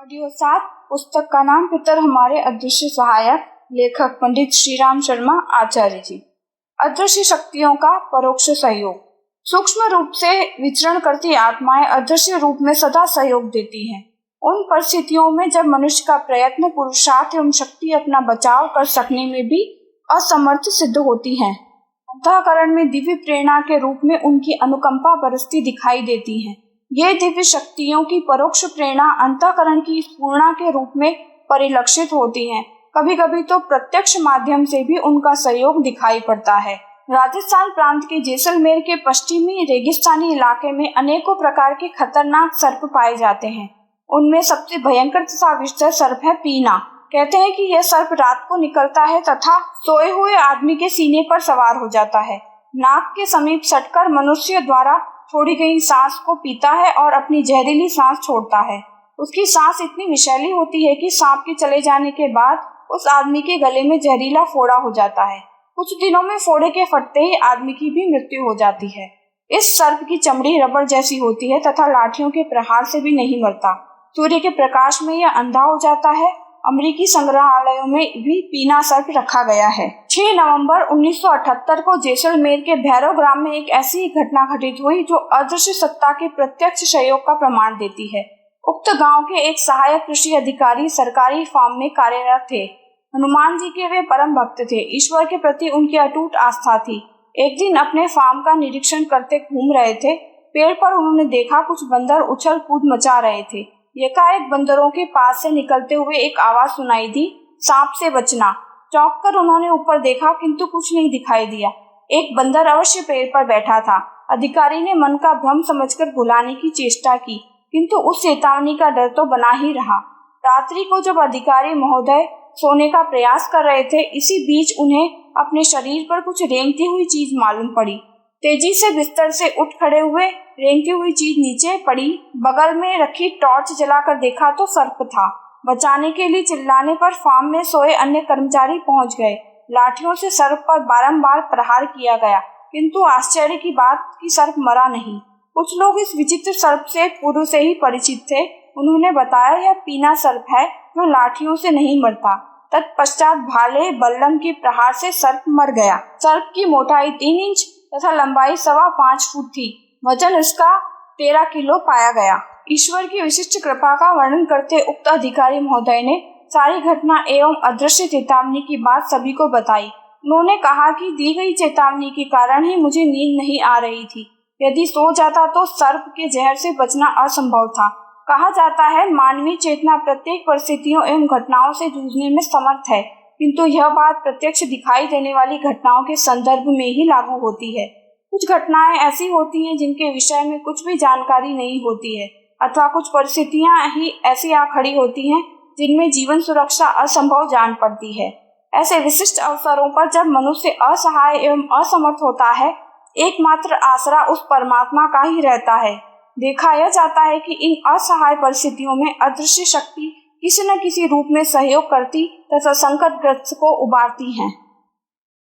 Audio 7 पुस्तक का नाम पितर हमारे अदृश्य सहायक, लेखक पंडित श्रीराम शर्मा आचार्य जी। अदृश्य शक्तियों का परोक्ष सहयोग। सूक्ष्म रूप से विचरण करती आत्माएं अदृश्य रूप में सदा सहयोग देती हैं। उन परिस्थितियों में जब मनुष्य का प्रयत्न, पुरुषार्थ एवं शक्ति अपना बचाव कर सकने में भी असमर्थ सिद्ध होती हैं, अंतःकरण में दिव्य प्रेरणा के रूप में उनकी अनुकंपा बरसती दिखाई देती है। ये दिव्य शक्तियों की परोक्ष प्रेरणा अंतःकरण की स्फुरणा के रूप में परिलक्षित होती है। कभी कभी तो प्रत्यक्ष माध्यम से भी उनका सहयोग दिखाई पड़ता है। राजस्थान प्रांत के जैसलमेर के पश्चिमी रेगिस्तानी इलाके में अनेकों प्रकार के खतरनाक सर्प पाए जाते हैं। उनमें सबसे भयंकर तथा विषधर सर्प है पीना। कहते हैं कि यह सर्प रात को निकलता है तथा सोए हुए आदमी के सीने पर सवार हो जाता है। नाक के समीप सटकर मनुष्य द्वारा छोड़ी गई सांस को पीता है और अपनी जहरीली सांस छोड़ता है। उसकी सांस इतनी विषैली होती है कि सांप के चले जाने के बाद उस आदमी के गले में जहरीला फोड़ा हो जाता है। कुछ दिनों में फोड़े के फटते ही आदमी की भी मृत्यु हो जाती है। इस सर्प की चमड़ी रबड़ जैसी होती है तथा लाठियों के प्रहार से भी नहीं मरता। सूर्य के प्रकाश में यह अंधा हो जाता है। अमेरिकी संग्रहालयों में भी पीना सर्प रखा गया है। 6 नवंबर 1978 को जैसलमेर के भैरव ग्राम में एक ऐसी घटना घटित हुई जो अदृश्य सत्ता के प्रत्यक्ष सहयोग का प्रमाण देती है। उक्त गांव के एक सहायक कृषि अधिकारी सरकारी फार्म में कार्यरत थे। हनुमान जी के वे परम भक्त थे। ईश्वर के प्रति उनकी अटूट आस्था थी। एक दिन अपने फार्म का निरीक्षण करते घूम रहे थे। पेड़ पर उन्होंने देखा कुछ बंदर उछल कूद मचा रहे थे। एकाएक बंदरों के पास से निकलते हुए एक आवाज सुनाई दी, सांप से बचना। चौंक कर उन्होंने ऊपर देखा किंतु कुछ नहीं दिखाई दिया। एक बंदर अवश्य पेड़ पर बैठा था। अधिकारी ने मन का भ्रम समझकर भुलाने की चेष्टा की किंतु उस चेतावनी का डर तो बना ही रहा। रात्रि को जब अधिकारी महोदय सोने का प्रयास कर रहे थे, इसी बीच उन्हें अपने शरीर पर कुछ रेंगती हुई चीज मालूम पड़ी। तेजी से बिस्तर से उठ खड़े हुए। रेंगती हुई चीज नीचे पड़ी। बगल में रखी टॉर्च जलाकर देखा तो सर्प था। बचाने के लिए चिल्लाने पर फार्म में सोए अन्य कर्मचारी पहुंच गए। लाठियों से सर्प पर बारंबार प्रहार किया गया किंतु आश्चर्य की बात कि सर्प मरा नहीं। कुछ लोग इस विचित्र सर्प से पूर्व से ही परिचित थे। उन्होंने बताया यह पीना सर्प है जो लाठियों से नहीं मरता। तत्पश्चात भाले बल्लम के प्रहार से सर्प मर गया। सर्प की मोटाई 3 इंच तथा लंबाई 5.25 फुट थी। वजन इसका 13 किलो पाया गया। ईश्वर की विशिष्ट कृपा का वर्णन करते उक्त अधिकारी महोदय ने सारी घटना एवं अदृश्य चेतावनी की बात सभी को बताई। उन्होंने कहा कि दी गई चेतावनी के कारण ही मुझे नींद नहीं आ रही थी। यदि सो जाता तो सर्प के जहर से बचना असंभव था। कहा जाता है मानवीय चेतना प्रत्येक परिस्थितियों एवं घटनाओं से जूझने में समर्थ है, किंतु यह बात प्रत्यक्ष दिखाई देने वाली घटनाओं के संदर्भ में ही लागू होती है। कुछ घटनाएं ऐसी होती हैं जिनके विषय में कुछ भी जानकारी नहीं होती है, अथवा कुछ परिस्थितियां ही ऐसी आ खड़ी होती हैं जिनमें जीवन सुरक्षा असंभव जान पड़ती है। ऐसे विशिष्ट अवसरों पर जब मनुष्य असहाय एवं असमर्थ होता है, एकमात्र आसरा उस परमात्मा का ही रहता है। देखा यह जाता है कि इन असहाय परिस्थितियों में अदृश्य शक्ति किसी न किसी रूप में सहयोग करती तथा संकटग्रस्त को उबारती हैं।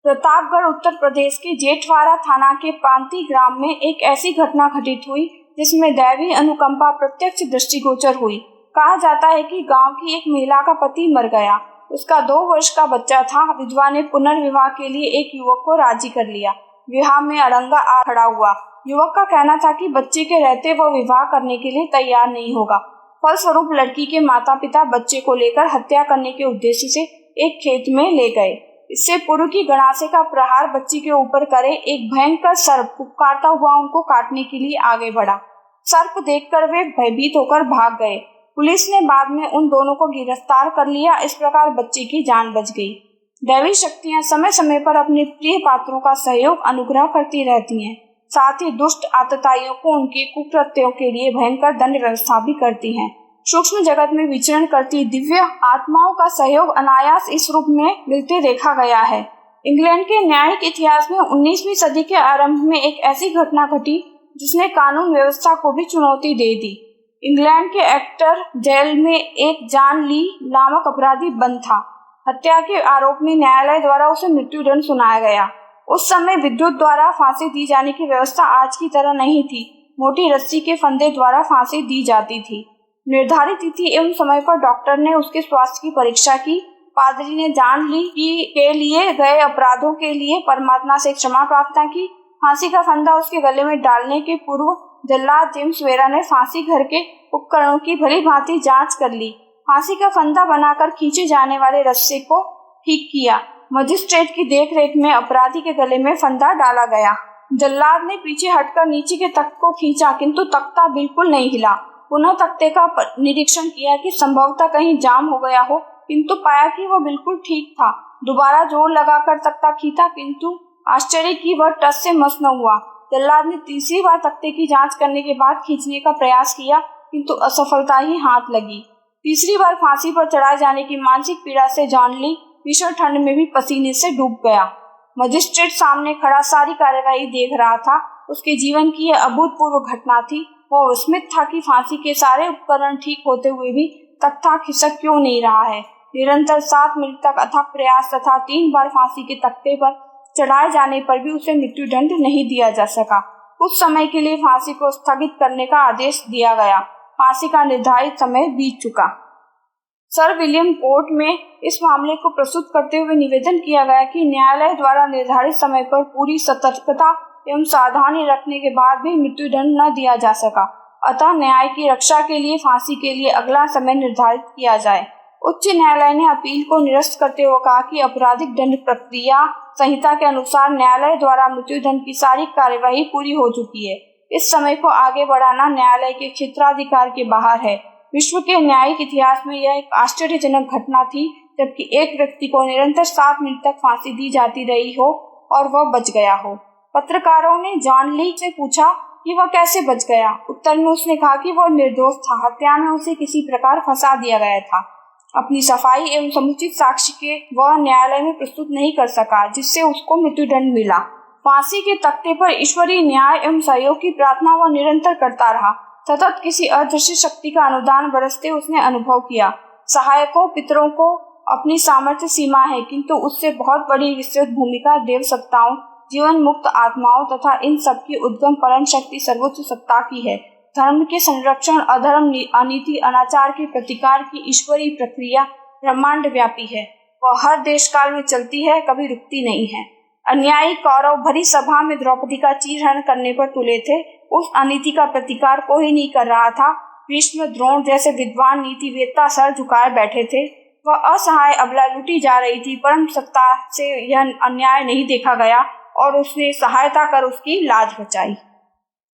प्रतापगढ़ उत्तर प्रदेश के जेठवाड़ा थाना के पांती ग्राम में एक ऐसी घटना घटित हुई जिसमें दैवी अनुकंपा प्रत्यक्ष दृष्टिगोचर हुई। कहा जाता है कि गांव की एक महिला का पति मर गया। उसका 2 वर्ष का बच्चा था। विधवा ने पुनर्विवाह के लिए एक युवक को राजी कर लिया। विवाह में अड़ंगा आ खड़ा हुआ। युवक का कहना था कि बच्चे के रहते वह विवाह करने के लिए तैयार नहीं होगा। फलस्वरूप लड़की के माता पिता बच्चे को लेकर हत्या करने के उद्देश्य से एक खेत में ले गए। इससे पूर्व की गणासे का प्रहार बच्ची के ऊपर करे एक भयंकर सर्प पुकारता हुआ उनको काटने के लिए आगे बढ़ा। सर्प देखकर वे भयभीत होकर भाग गए। पुलिस ने बाद में उन दोनों को गिरफ्तार कर लिया। इस प्रकार बच्चे की जान बच गई। दैवी शक्तियां समय समय पर अपने प्रिय पात्रों का सहयोग अनुग्रह करती रहती हैं। साथ ही दुष्ट आतताइयों को उनके कुकृत्यों के लिए भयंकर दंड व्यवस्था भी करती हैं। सूक्ष्म जगत में विचरण करती दिव्य आत्माओं का सहयोग अनायास इस रूप में मिलते देखा गया है। इंग्लैंड के न्यायिक इतिहास में 19वीं सदी के आरंभ में एक ऐसी घटना घटी जिसने कानून व्यवस्था को भी चुनौती दे दी। इंग्लैंड के एक्टर जेल में एक जॉन ली नामक अपराधी बंद था। हत्या के आरोप में न्यायालय द्वारा उसे मृत्युदंड सुनाया गया। उस समय विद्युत द्वारा फांसी दी जाने की व्यवस्था आज की तरह नहीं थी। मोटी रस्सी के फंदे द्वारा फांसी दी जाती थी। निर्धारित तिथि एवं समय पर डॉक्टर ने उसके स्वास्थ्य की परीक्षा की। पादरी ने जान ली कि के लिए गए अपराधों के लिए परमात्मा से क्षमा प्रार्थना की। फांसी का फंदा उसके गले में डालने के पूर्व जल्लाद जेम्स वेरा ने फांसी घर के उपकरणों की भली भांति जांच कर ली। फांसी का फंदा बनाकर खींचे जाने वाले रस्से को ठीक किया। मजिस्ट्रेट की देखरेख में अपराधी के गले में फंदा डाला गया। जल्लाद ने पीछे हटकर नीचे के तख्त को खींचा, किंतु तख्ता बिल्कुल नहीं हिला। पुनः तख्ते का निरीक्षण किया कि संभवतः कहीं जाम हो गया हो, किंतु पाया कि वह बिल्कुल ठीक था। दोबारा जोर लगाकर तख्ता खींचा, किंतु आश्चर्य की वह टस से मस न हुआ। जल्लाद ने तीसरी बार तख्ते की जांच करने के बाद खींचने का प्रयास किया, किंतु असफलता ही हाथ लगी। तीसरी बार फांसी पर चढ़ाए जाने की मानसिक पीड़ा से जॉन ली भीषण ठंड में भी पसीने से डूब गया। मजिस्ट्रेट सामने खड़ा सारी कार्यवाही देख रहा था। उसके जीवन की यह अभूतपूर्व घटना थी। वह विस्मित था कि फांसी के सारे उपकरण ठीक होते हुए भी तख्ता खिसक क्यों नहीं रहा है। निरंतर 7 मिनट तक अथक प्रयास तथा 3 बार फांसी के तख्ते पर चढ़ाए जाने पर भी उसे मृत्युदंड नहीं दिया जा सका। कुछ समय के लिए फांसी को स्थगित करने का आदेश दिया गया। फांसी का निर्धारित समय बीत चुका। सर विलियम कोर्ट में इस मामले को प्रस्तुत करते हुए निवेदन किया गया कि न्यायालय द्वारा निर्धारित समय पर पूरी सतर्कता एवं सावधानी रखने के बाद भी मृत्युदंड न दिया जा सका। अतः न्याय की रक्षा के लिए फांसी के लिए अगला समय निर्धारित किया जाए। उच्च न्यायालय ने अपील को निरस्त करते हुए कहा कि आपराधिक दंड प्रक्रिया संहिता के अनुसार न्यायालय द्वारा मृत्युदंड की सारी कार्यवाही पूरी हो चुकी है। इस समय को आगे बढ़ाना न्यायालय के क्षेत्राधिकार के बाहर है। विश्व के न्यायिक इतिहास में यह एक आश्चर्यजनक घटना थी, जबकि एक व्यक्ति को निरंतर 7 मिनट तक फांसी दी जाती रही हो और वह बच गया हो। पत्रकारों ने जॉन ली से पूछा कि वह कैसे बच गया। उत्तर में उसने कहा कि वह निर्दोष था, हत्या में उसे किसी प्रकार फंसा दिया गया था। अपनी सफाई एवं समुचित साक्ष्य के वह न्यायालय में प्रस्तुत नहीं कर सका, जिससे उसको मृत्युदंड मिला। फांसी के तख्ते पर ईश्वरीय न्याय एवं सहयोग की प्रार्थना वह निरंतर करता रहा। सतत किसी अदृश्य शक्ति का अनुदान बरसते उसने अनुभव किया। सहायकों पितरों को अपनी सामर्थ्य सीमा है, किंतु उससे बहुत बड़ी विस्तृत भूमिका देव सत्ताओं, जीवन मुक्त आत्माओं तथा इन सब की उद्गम परम शक्ति सर्वोच्च सत्ता की है। धर्म के संरक्षण, अधर्म, अनीति, अनाचार के प्रतिकार की ईश्वरीय प्रक्रिया ब्रह्मांड व्यापी है। वह हर देश काल में चलती है, कभी रुकती नहीं है। अन्यायी कौरव भरी सभा में द्रौपदी का चीरहरण करने पर तुले थे। उस अनीति का प्रतिकार कोई नहीं कर रहा था। भीष्म, द्रोण जैसे विद्वान नीतिवेत्ता सर झुकाए बैठे थे। वह असहाय अबला लूटी जा रही थी। परम सत्ता से यह अन्याय नहीं देखा गया और उसने सहायता कर उसकी लाज बचाई।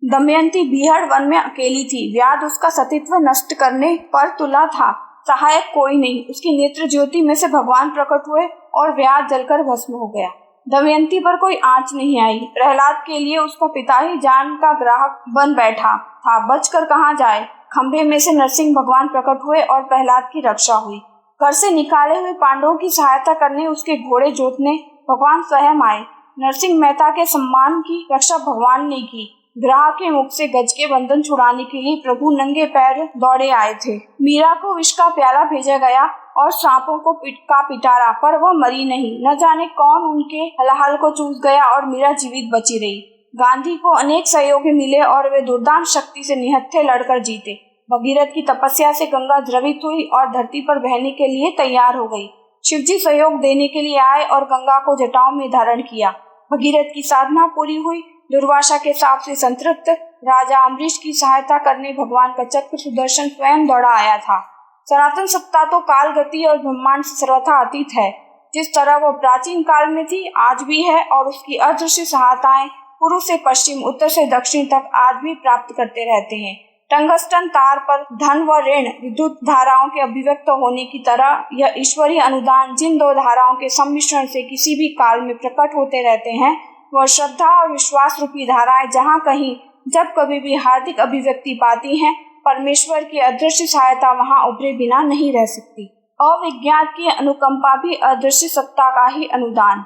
दमयंती बीहड़ वन में अकेली थी। व्याध उसका सतीत्व नष्ट करने पर तुला था। सहायक कोई नहीं। उसकी नेत्र ज्योति में से भगवान प्रकट हुए और व्याध जलकर भस्म हो गया। दमयंती पर कोई आंच नहीं आई। प्रहलाद के लिए उसका पिता ही जान का ग्राहक बन बैठा था। बचकर कहाँ जाए। खंभे में से नरसिंह भगवान प्रकट हुए और प्रहलाद की रक्षा हुई। घर से निकाले हुए पांडवों की सहायता करने, उसके घोड़े जोतने भगवान स्वयं आए। नरसिंह मेहता के सम्मान की रक्षा भगवान ने की। ग्राह के मुख से गज के बंधन छुड़ाने के लिए प्रभु नंगे पैर दौड़े आए थे। मीरा को विष का प्याला भेजा गया और सांपों को पिटारा, पर वह मरी नहीं। न जाने कौन उनके हलाहल को चूस गया और मीरा जीवित बची रही। गांधी को अनेक सहयोगी मिले और वे दुर्दांत शक्ति से निहत्थे लड़कर जीते। भगीरथ की तपस्या से गंगा द्रवित हुई और धरती पर बहने के लिए तैयार हो गई। शिवजी सहयोग देने के लिए आए और गंगा को जटाओं में धारण किया। भगीरथ की साधना पूरी हुई। दुर्वासा के साप से संतृप्त राजा अम्बरीश की सहायता करने भगवान का चक्र सुदर्शन स्वयं दौड़ा आया था। सनातन सत्ता तो काल गति और ब्रह्मांड से सर्वथा अतीत है। जिस तरह वह प्राचीन काल में थी, आज भी है, और उसकी अदृश्य सहायताएं पूर्व से पश्चिम, उत्तर से दक्षिण तक आज भी प्राप्त करते रहते हैं। टंगस्टन तार पर धन व ऋण विद्युत धाराओं के अभिव्यक्त होने की तरह यह ईश्वरीय अनुदान जिन दो धाराओं के सम्मिश्रण से किसी भी काल में प्रकट होते रहते हैं, वह श्रद्धा और विश्वास रूपी धाराएं जहाँ कहीं जब कभी भी हार्दिक अभिव्यक्ति पाती हैं, परमेश्वर की अदृश्य सहायता वहाँ उभरे बिना नहीं रह सकती। अविज्ञात की अनुकंपा भी अदृश्य सत्ता का ही अनुदान।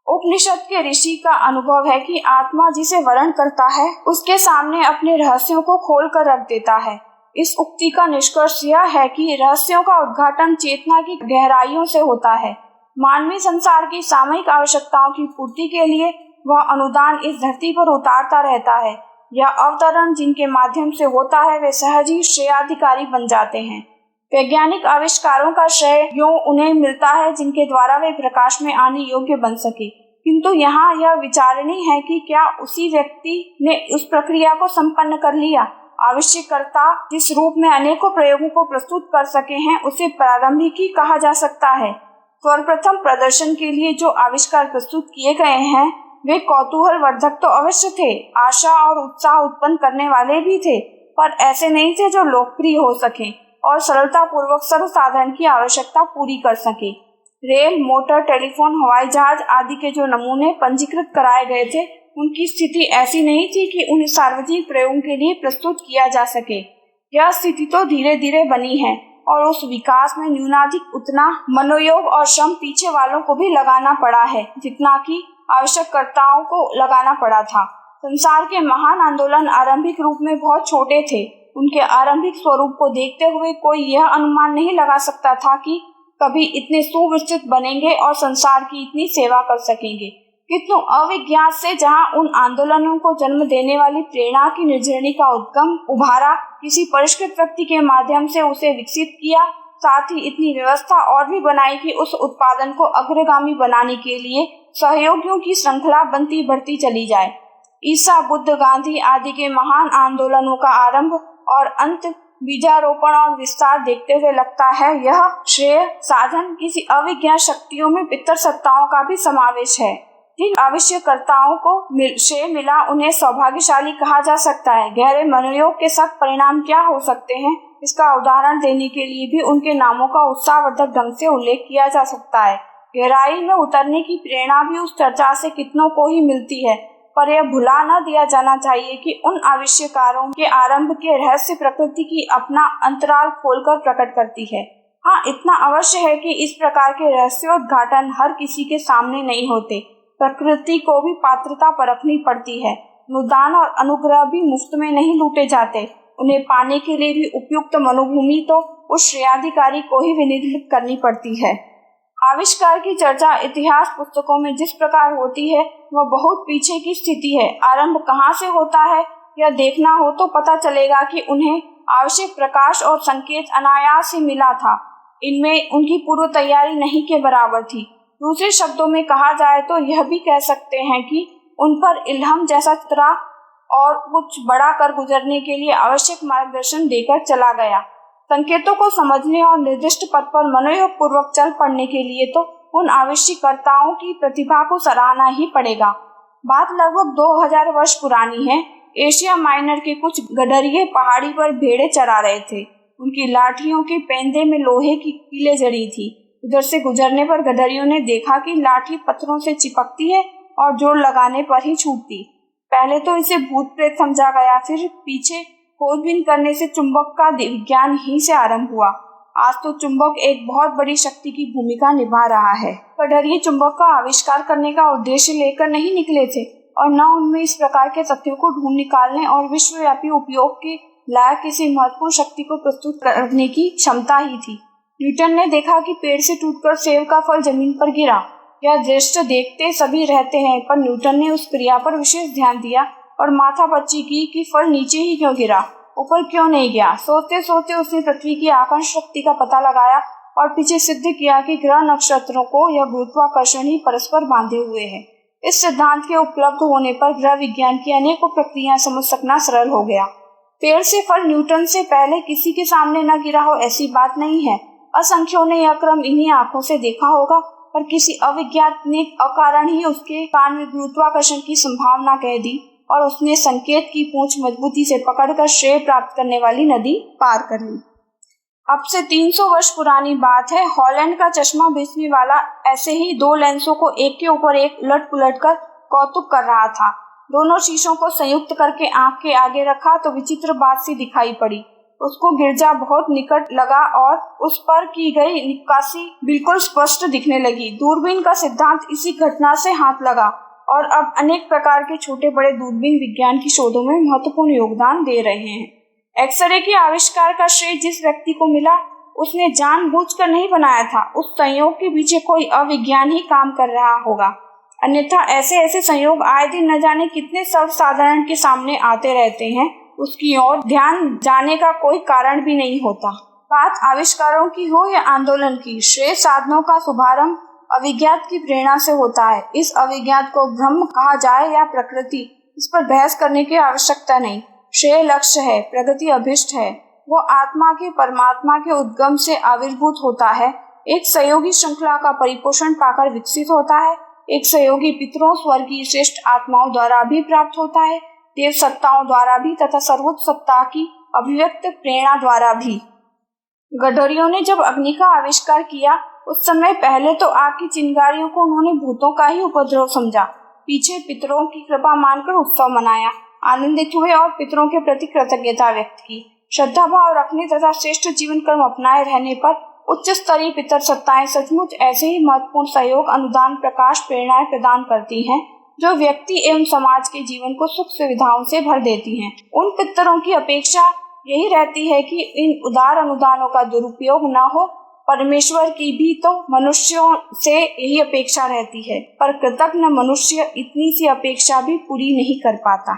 उपनिषद के ऋषि का अनुभव है कि आत्मा जिसे वर्ण करता है, उसके सामने अपने रहस्यों को खोल कर रख देता है। इस उक्ति का निष्कर्ष यह है कि रहस्यों का उद्घाटन चेतना की गहराइयों से होता है। मानवीय संसार की सामयिक आवश्यकताओं की पूर्ति के लिए वह अनुदान इस धरती पर उतारता रहता है। यह अवतरण जिनके माध्यम से होता है वे सहज ही श्रेयाधिकारी बन जाते हैं। वैज्ञानिक आविष्कारों का श्रेय यूं उन्हें मिलता है जिनके द्वारा वे प्रकाश में आने योग्य बन सके, किंतु यहाँ यह विचारणीय है कि क्या उसी व्यक्ति ने उस प्रक्रिया को संपन्न कर लिया। आविष्कारकर्ता जिस रूप में अनेकों प्रयोगों को प्रस्तुत कर सके हैं उसे प्रारंभिक ही कहा जा सकता है। सर्वप्रथम प्रदर्शन के लिए जो आविष्कार प्रस्तुत किए गए हैं वे कौतूहल वर्धक तो अवश्य थे, आशा और उत्साह उत्पन्न करने वाले भी थे, पर ऐसे नहीं थे जो लोकप्रिय हो सके और सरलता पूर्वक सर्वसाधारण की आवश्यकता पूरी कर सके। रेल, मोटर, टेलीफोन, हवाई जहाज आदि के जो नमूने पंजीकृत कराए गए थे उनकी स्थिति ऐसी नहीं थी कि उन्हें सार्वजनिक प्रयोग के लिए प्रस्तुत किया जा सके। यह स्थिति तो धीरे धीरे बनी है और उस विकास में न्यूनाधिक उतना मनोयोग और श्रम पीछे वालों को भी लगाना पड़ा है जितना कि आविष्कारकर्ताओं को लगाना पड़ा था। संसार के महान आंदोलन आरंभिक रूप में बहुत छोटे थे। उनके आरंभिक स्वरूप को देखते हुए कोई यह अनुमान नहीं लगा सकता था कि कभी इतने सुविस्तृत बनेंगे और संसार की इतनी सेवा कर सकेंगे। किंतु अविज्ञात से जहां उन आंदोलनों को जन्म देने वाली प्रेरणा की निर्झरणी का उद्गम उभारा, किसी परिष्कृत व्यक्ति के माध्यम से उसे विकसित किया, साथ ही इतनी व्यवस्था और भी बनाई कि उस उत्पादन को अग्रगामी बनाने के लिए सहयोगियों की श्रृंखला बनती बढ़ती चली जाए। ईसा, बुद्ध, गांधी आदि के महान आंदोलनों का आरंभ और अंत, बीजारोपण और विस्तार देखते हुए लगता है यह श्रेय साधन किसी अविज्ञात शक्तियों में पितर सत्ताओं का भी समावेश है। जिन आविष्कारकर्ताओं को श्रेय मिला उन्हें सौभाग्यशाली कहा जा सकता है। गहरे मनोयोग के साथ परिणाम क्या हो सकते हैं इसका उदाहरण देने के लिए भी उनके नामों का उत्साहवर्धक ढंग से उल्लेख किया जा सकता है। गहराई में उतरने की प्रेरणा भी उस चर्चा से कितनों को ही मिलती है, पर यह भुला न दिया जाना चाहिए कि उन आविष्कारों के आरंभ के रहस्य प्रकृति की अपना अंतराल खोलकर प्रकट करती है। हाँ, इतना अवश्य है कि इस प्रकार के रहस्योद्घाटन हर किसी के सामने नहीं होते। प्रकृति को भी पात्रता परखनी पड़ती है। अनुदान और अनुग्रह भी मुफ्त में नहीं लूटे जाते। उन्हें पाने के लिए भी उपयुक्त मनोभूमि तो उस श्रेयाधिकारी को ही विनिर्मित करनी पड़ती है। आविष्कार की चर्चा इतिहास पुस्तकों में जिस प्रकार होती है वह बहुत पीछे की स्थिति है। आरंभ कहाँ से होता है यह देखना हो तो पता चलेगा कि उन्हें आवश्यक प्रकाश और संकेत अनायास ही मिला था। इनमें उनकी पूर्व तैयारी नहीं के बराबर थी। दूसरे शब्दों में कहा जाए तो यह भी कह सकते हैं कि उन पर इल्हम जैसा चित्रा और कुछ बड़ा कर गुजरने के लिए आवश्यक मार्गदर्शन देकर चला गया। संकेतों को समझने और निर्दिष्ट पथ पर मनोयोग पूर्वक चल पड़ने के लिए तो उन आविष्कारकर्ताओं की प्रतिभा को सराहना ही पड़ेगा। बात लगभग 2000 वर्ष पुरानी है। एशिया माइनर के कुछ गडरिये पहाड़ी पर भेड़े चरा रहे थे। उनकी लाठियों के पेंदे में लोहे की कीलें जड़ी थी। उधर से गुजरने पर गडरियों ने देखा कि लाठी पत्थरों से चिपकती है और जोर लगाने पर ही छूटती। पहले तो इसे भूत प्रेत समझा गया, फिर पीछे खोजबीन करने से चुंबक का विज्ञान ही से आरंभ हुआ। आज तो चुंबक एक बहुत बड़ी शक्ति की भूमिका निभा रहा है। गडरिये चुंबक का आविष्कार करने का उद्देश्य लेकर नहीं निकले थे और न उनमें इस प्रकार के तथ्यों को ढूंढ निकालने और विश्वव्यापी उपयोग के लायक किसी महत्वपूर्ण शक्ति को प्रस्तुत करने की क्षमता ही थी। न्यूटन ने देखा कि पेड़ से टूटकर सेब का फल जमीन पर गिरा। यह दृश्य देखते सभी रहते हैं, पर न्यूटन ने उस क्रिया पर विशेष ध्यान दिया और माथापच्ची की कि फल नीचे ही क्यों गिरा, ऊपर क्यों नहीं गया। सोचते सोचते उसने पृथ्वी की आकर्षण शक्ति का पता लगाया और पीछे सिद्ध किया कि ग्रह नक्षत्रों को यह गुरुत्वाकर्षण ही परस्पर बांधे हुए है। इस सिद्धांत के उपलब्ध होने पर ग्रह विज्ञान की अनेकों प्रक्रियाएं समझ सकना सरल हो गया। पेड़ से फल न्यूटन से पहले किसी के सामने न गिरा हो ऐसी बात नहीं है। असंख्यों ने यह क्रम इन्हीं आंखों से देखा होगा, पर किसी अविज्ञात ने अकारण ही उसके कान में गुरुत्वाकर्षण की संभावना कह दी और उसने संकेत की पूंछ मजबूती से पकड़कर श्रेय प्राप्त करने वाली नदी पार कर ली। अब से 300 वर्ष पुरानी बात है। हॉलैंड का चश्मा बेचने वाला ऐसे ही 2 लेंसों को एक के ऊपर एक उलट पुलट कर कौतुक कर रहा था। दोनों शीशों को संयुक्त करके आंख के आगे रखा तो विचित्र बात सी दिखाई पड़ी। उसको गिरजा बहुत निकट लगा और उस पर की गई निक्काशी बिल्कुल स्पष्ट दिखने लगी। दूरबीन का सिद्धांत इसी घटना से हाथ लगा और अब अनेक प्रकार के छोटे बड़े दूरबीन विज्ञान की शोधों में महत्वपूर्ण योगदान दे रहे हैं। एक्सरे के आविष्कार का श्रेय जिस व्यक्ति को मिला उसने जानबूझकर नहीं बनाया था। उस संयोग के पीछे कोई अविज्ञान ही काम कर रहा होगा। अन्यथा ऐसे ऐसे संयोग आए दिन न जाने कितने सर्वसाधारण के सामने आते रहते हैं, उसकी ओर ध्यान जाने का कोई कारण भी नहीं होता। बात आविष्कारों की हो या आंदोलन की, श्रेष्ठ साधनों का शुभारंभ अविज्ञात की प्रेरणा से होता है। इस अविज्ञात को ब्रह्म कहा जाए या प्रकृति, इस पर बहस करने की आवश्यकता नहीं। श्रेय लक्ष्य है, प्रगति अभिष्ट है, वो आत्मा के परमात्मा के उद्गम से आविर्भूत होता है, एक सहयोगी श्रृंखला का परिपोषण पाकर विकसित होता है, एक सहयोगी पितरों स्वर्गीय श्रेष्ठ आत्माओं द्वारा भी प्राप्त होता है, देव सत्ताओं द्वारा भी तथा सर्वोच्च सत्ता की अभिव्यक्त प्रेरणा द्वारा भी। गडरियों ने जब अग्नि का आविष्कार किया, उस समय पहले तो आग की चिंगारियों को उन्होंने भूतों का ही उपद्रव समझा, पीछे पितरों की कृपा मानकर उत्सव मनाया, आनंदित हुए और पितरों के प्रति कृतज्ञता व्यक्त की। श्रद्धा भाव रखने तथा श्रेष्ठ जीवन कर्म अपनाए रहने पर उच्च स्तरीय पितर सत्ताएं सचमुच ऐसे ही महत्वपूर्ण सहयोग, अनुदान, प्रकाश, प्रेरणाएं प्रदान करती हैं जो व्यक्ति एवं समाज के जीवन को सुख सुविधाओं से भर देती हैं। उन पितरों की अपेक्षा यही रहती है कि इन उदार अनुदानों का दुरुपयोग न हो। परमेश्वर की भी तो मनुष्यों से यही अपेक्षा रहती है, पर कृतज्ञ मनुष्य इतनी सी अपेक्षा भी पूरी नहीं कर पाता।